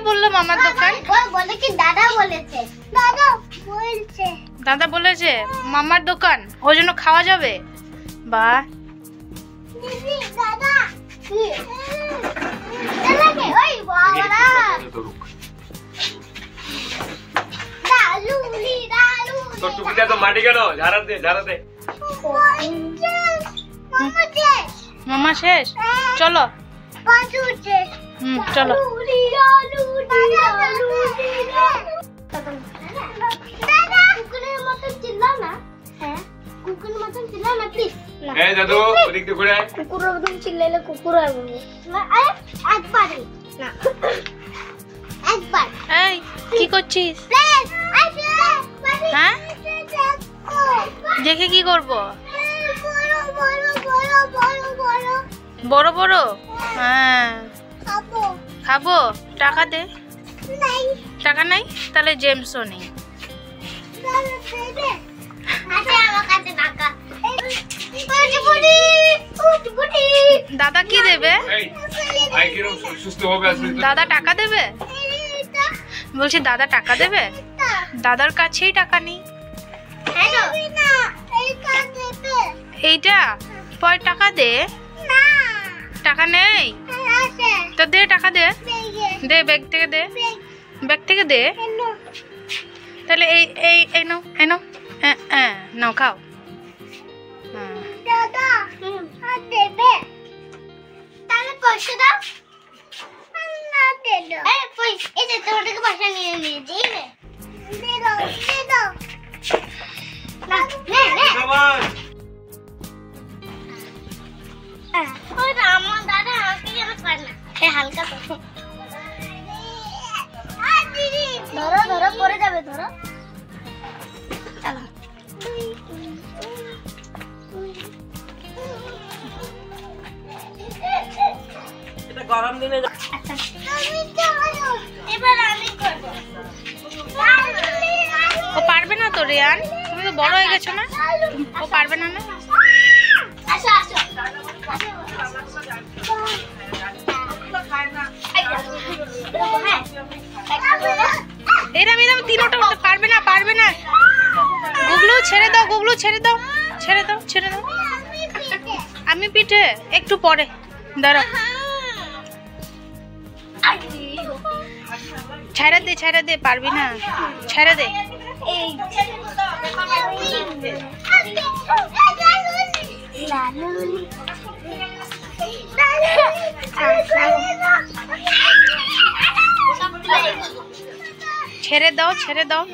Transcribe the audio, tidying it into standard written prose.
বললো মামার দোকান? বলে কি দাদা বলেছে। দাদা বলছে। দাদা বলেছে মামার দোকান, ওই জন্য খাওয়া যাবে। বাহ দিদি দাদা কি লাগে ওই বাবারা দালুলি তো টুপিটা তো মাটি কেন? ঝাড়া দে, ঝাড়া দে। মামা শেষ, চলো চলো। কুকুরের মতন চিল্লাও না। হ্যাঁ কুকুরের মতন চিল্লাও না প্লিজ। এই দাদু ওদিক দিয়ে ঘুরে আয়। কুকুরের মতন চিল্লাইলে কুকুর আর বলবো না। একবারই না, একবার। এই কি করছিস? প্লিজ হ্যাঁ দেখে কি করব? বড় বড়? হ্যাঁ খাবো। টাকা দে। টাকা নাই? তাহলে জেমসও নেই। দাদা কি দেবে? দাদা টাকা দেবে? বলছি দাদা টাকা দেবে? দাদার কাছেই টাকা নেই। এইটা পরে টাকা দে। টাকা নেই তো দে, টাকা দে। দে ব্যাগ থেকে দে, ব্যাগ থেকে দে। তাহলে এই এই এই নাও, এই নাও, নাও খাও। হালকা ধরো ধরো পরে যাবে, ধরো। গরম দিনে এবার আমি করব। ও পারবে না তো রিয়ান, তুমি তো বড় হয়ে গেছো না, ও পারবে না। না আসো আসো এরম এরম তিনোটা উঠতে পারবে না, পারবে না। গুগলু ছেড়ে দাও, গুগলু ছেড়ে দাও, ছেড়ে দাও, ছেড়ে দাও। আমি পিঠে একটু পরে, দাঁড়া। ছেড়ে দে, ছেড়ে দে, পারবি না, ছেড়ে দে। ছেড়ে দাও, ছেড়ে দাও।